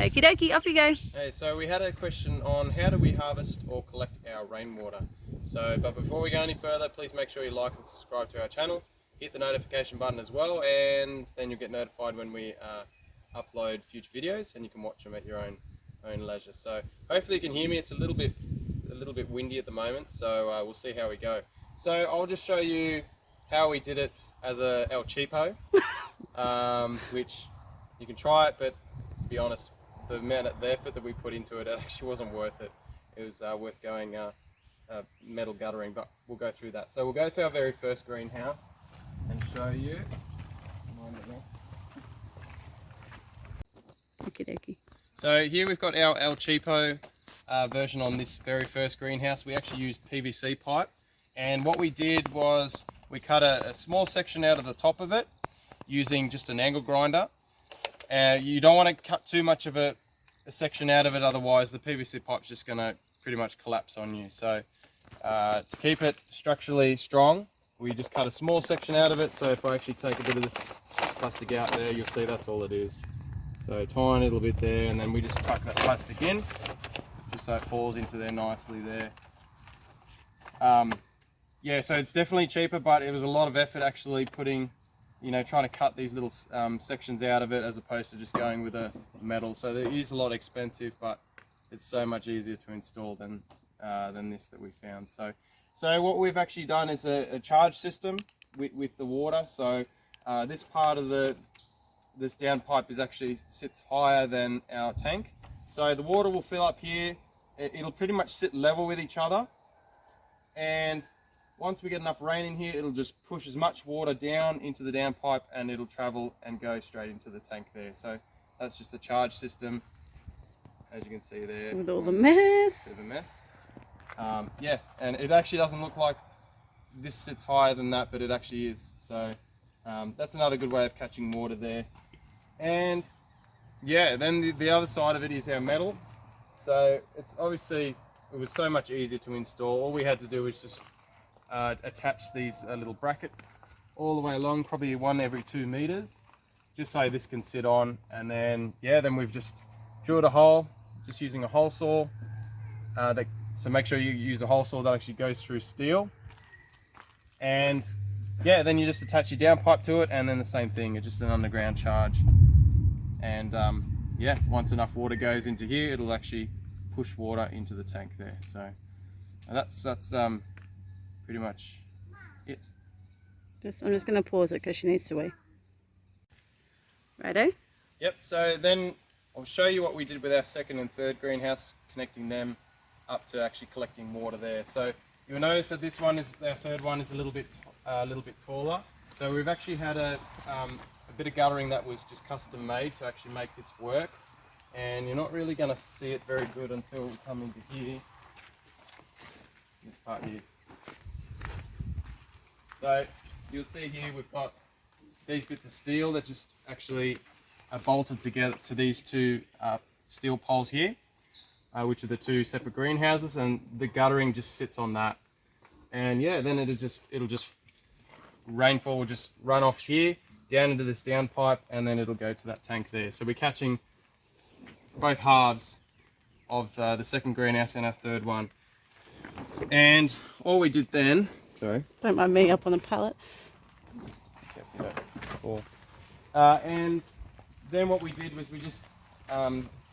Okie dokie, off you go. Hey, so we had a question on how do we harvest or collect our rainwater. But before we go any further, please make sure you like and subscribe to our channel. Hit the notification button as well, and then you'll get notified when we upload future videos, and you can watch them at your own leisure. So hopefully you can hear me. It's a little bit windy at the moment, so we'll see how we go. So I'll just show you how we did it as El Cheapo, which you can try it, but to be honest, the effort that we put into it, it actually wasn't worth it. It was worth going metal guttering, but we'll go through that. So we'll go to our very first greenhouse and show you. Okie dokie. So here we've got our El Cheapo version on this very first greenhouse. We actually used PVC pipe, and what we did was we cut a small section out of the top of it using just an angle grinder. You don't want to cut too much of a section out of it, otherwise the PVC pipe's just going to pretty much collapse on you. So to keep it structurally strong, we just cut a small section out of it. So if I actually take a bit of this plastic out there, you'll see that's all it is. So a tiny little bit there, and then we just tuck that plastic in, just so it falls into there nicely there. Yeah, so it's definitely cheaper, but it was a lot of effort actually trying to cut these little sections out of it, as opposed to just going with a metal. So it is a lot expensive, but it's so much easier to install than this that we found. So what we've actually done is a charge system with the water. So this part of this down pipe sits higher than our tank. So the water will fill up here. It'll pretty much sit level with each other. And once we get enough rain in here, it'll just push as much water down into the down pipe, and it'll travel and go straight into the tank there. So that's just a charge system, as you can see there. With all the mess. The mess. Yeah, and it actually doesn't look like this sits higher than that, but it actually is. So that's another good way of catching water there. And yeah, then the other side of it is our metal. So it's obviously, it was so much easier to install. All we had to do was just attach these little brackets all the way along, probably one every 2 meters, just so this can sit on. And then then we've just drilled a hole, just using a hole saw. So make sure you use a hole saw that actually goes through steel. And then you just attach your down pipe to it, and then the same thing, it's just an underground charge. And once enough water goes into here, it'll actually push water into the tank there. So that's pretty much it. I'm just going to pause it because she needs to wee. Righto? Yep, so then I'll show you what we did with our second and third greenhouse, connecting them up to actually collecting water there. So you'll notice that our third one is a little bit taller. So we've actually had a bit of guttering that was just custom made to actually make this work. And you're not really going to see it very good until we come into here, this part here. So you'll see here we've got these bits of steel that just actually are bolted together to these two steel poles here, which are the two separate greenhouses, and the guttering just sits on that. And then it'll just rainfall will just run off here down into this down pipe, and then it'll go to that tank there. So we're catching both halves of the second greenhouse and our third one. And all we did then, sorry, Don't mind me up on the pallet. And then what we did was we just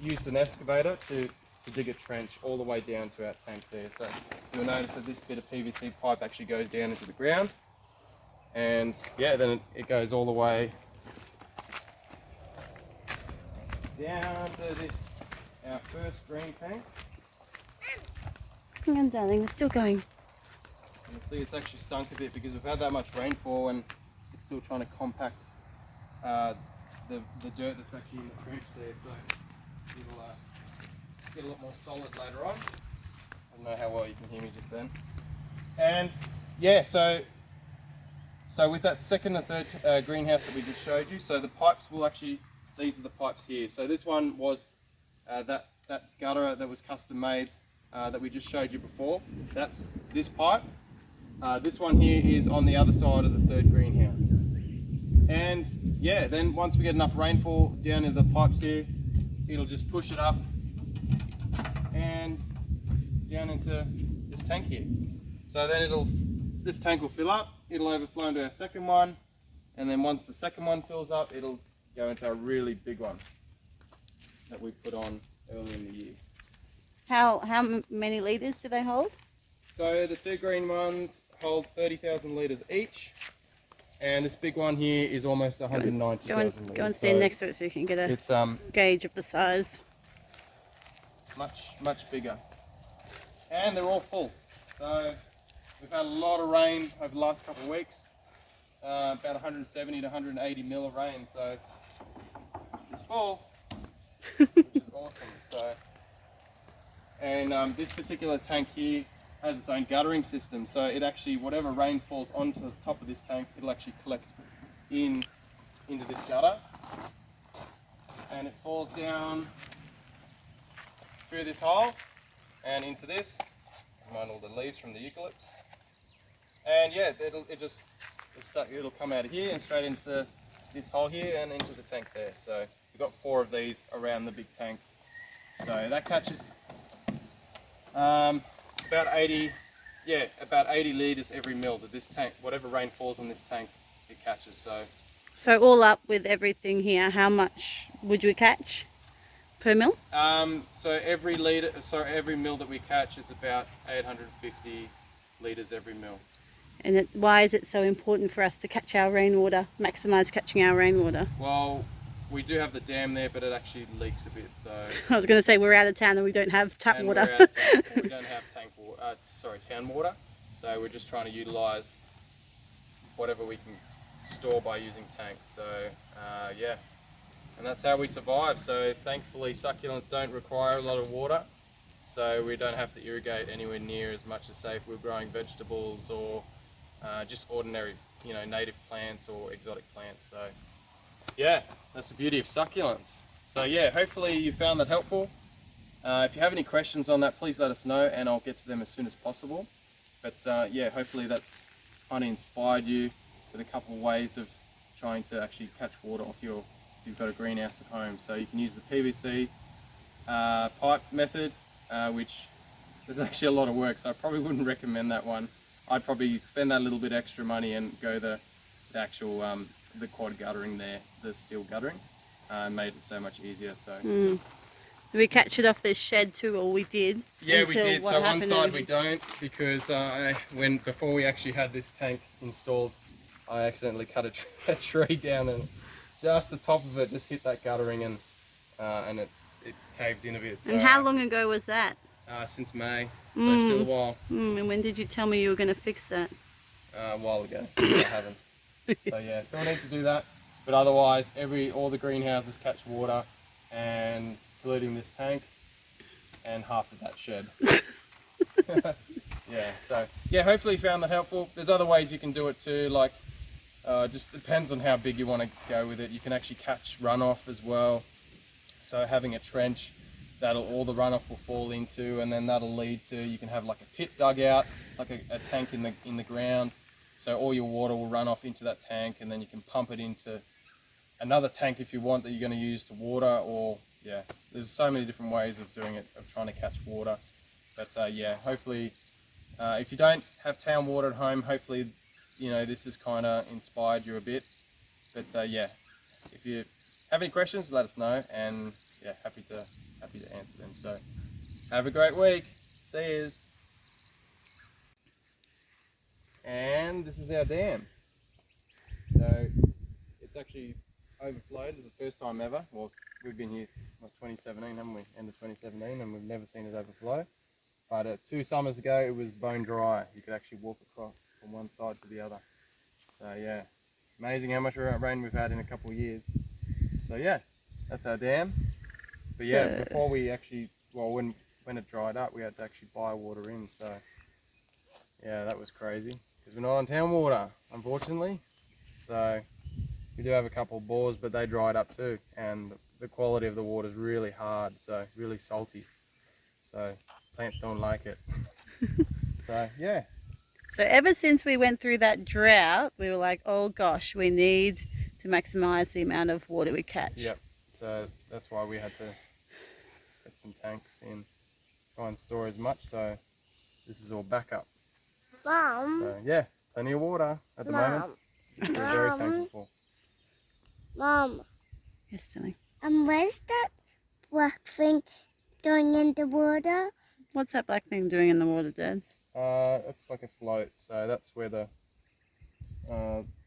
used an excavator to dig a trench all the way down to our tank there. So you'll notice that this bit of PVC pipe actually goes down into the ground, and then it goes all the way down to our first green tank. Hang on, darling, we're still going. You can see it's actually sunk a bit because we've had that much rainfall, and it's still trying to compact the dirt that's actually in the trench there. So it'll get a lot more solid later on. I don't know how well you can hear me just then. And so with that second and third greenhouse that we just showed you, so the pipes will actually, these are the pipes here. So this one was that gutter that was custom made that we just showed you before. That's this pipe. This one here is on the other side of the third greenhouse. And then once we get enough rainfall down into the pipes here, it'll just push it up and down into this tank here. So then this tank will fill up, it'll overflow into our second one, and then once the second one fills up, it'll go into a really big one that we put on earlier in the year. How many litres do they hold? So the two green ones hold 30,000 litres each, and this big one here is almost 190,000 litres. Go and stand next to it so you can get a gauge of the size. Much bigger. And they're all full. So we've had a lot of rain over the last couple of weeks, about 170 to 180 mil of rain, so it's full, which is awesome. So, and this particular tank here has its own guttering system, so it actually, whatever rain falls onto the top of this tank, it'll actually collect into this gutter, and it falls down through this hole and into this. Mind all the leaves from the eucalypts, and yeah, it'll come out of here and straight into this hole here and into the tank there. So we've got 4 of these around the big tank. So that catches it's about 80 litres every mil that this tank, whatever rain falls on this tank, it catches. So all up with everything here, how much would you catch per mil? So every mil that we catch, it's about 850 litres every mil. And why is it so important for us to catch our rainwater, maximise catching our rainwater? Well, we do have the dam there, but it actually leaks a bit. So I was going to say we're out of town and we don't have tap water. We're out of town, so we don't have town water. So we're just trying to utilise whatever we can store by using tanks. So yeah, and that's how we survive. So thankfully, succulents don't require a lot of water, so we don't have to irrigate anywhere near as much as say if we're growing vegetables or just ordinary, native plants or exotic plants. So yeah, that's the beauty of succulents. So yeah, hopefully you found that helpful. If you have any questions on that, please let us know and I'll get to them as soon as possible. But yeah, hopefully that's kind of inspired you with a couple of ways of trying to actually catch water if you've got a greenhouse at home. So you can use the PVC pipe method, which there's actually a lot of work, so I probably wouldn't recommend that one. I'd probably spend that little bit extra money and go the actual the quad guttering there, the steel guttering. Made it so much easier. So did we catch it off this shed too, or we did? Yeah, we did. So one side we don't, because before we actually had this tank installed, I accidentally cut a tree down, and just the top of it just hit that guttering, and it caved in a bit. So, and how long ago was that? Since May, so still a while. And when did you tell me you were going to fix that? A while ago. I haven't. So yeah, still need to do that. But otherwise, all the greenhouses catch water, and including this tank and half of that shed. Yeah, so yeah, hopefully you found that helpful. There's other ways you can do it too, like just depends on how big you want to go with it. You can actually catch runoff as well. So having a trench all the runoff will fall into, and then that'll lead to, you can have like a pit dug out, like a tank in the ground. So all your water will run off into that tank, and then you can pump it into another tank if you want that you're going to use to water, or yeah, there's so many different ways of doing it, of trying to catch water. But yeah, hopefully if you don't have town water at home, hopefully this has kind of inspired you a bit. But yeah, if you have any questions, let us know, and yeah, happy to answer them. So have a great week. See yous. And this is our dam. So it's actually overflowed. It's the first time ever. Well, we've been here like 2017, haven't we? End of 2017, and we've never seen it overflow. But 2 summers ago, it was bone dry. You could actually walk across from one side to the other. So yeah, amazing how much rain we've had in a couple of years. So yeah, that's our dam. But yeah, before we actually, when it dried up, we had to actually buy water in. So yeah, that was crazy, because we're not on town water, unfortunately. So we do have a couple of bores, but they dried up too, and the quality of the water is really hard, so really salty. So plants don't like it. So yeah. So ever since we went through that drought, we were like, oh gosh, we need to maximise the amount of water we catch. Yep. So that's why we had to get some tanks in, try and store as much. So this is all backup. Mom. So yeah, plenty of water at the moment, which we're very thankful for. Mom. Yes, Tilly. Where's that black thing going in the water? What's that black thing doing in the water, Dad? It's like a float. So that's where the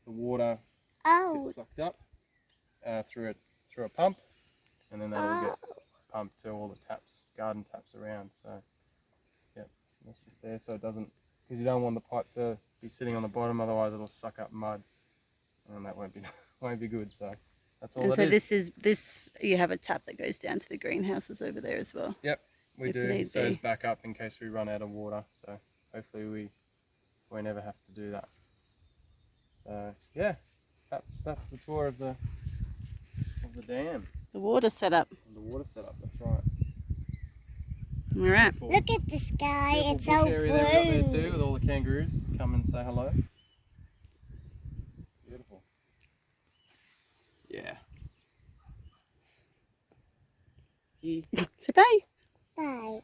water Oh. gets sucked up through a pump, and then that'll get pumped to all the taps, garden taps around. So yeah, that's just there so it doesn't, because you don't want the pipe to be sitting on the bottom, otherwise it'll suck up mud, and that won't be good. So that's all And it so is. this you have a tap that goes down to the greenhouses over there as well. Yep, we if do. need So it's be. backup in case we run out of water. So hopefully we won't ever have to do that. So yeah, that's the tour of the dam. The water setup. And the water setup. That's right. All right. Beautiful. Look at the sky. Beautiful It's bush so area there we got there blue. too, with all the kangaroos. Come and say hello. Beautiful. Yeah. Say bye. Bye.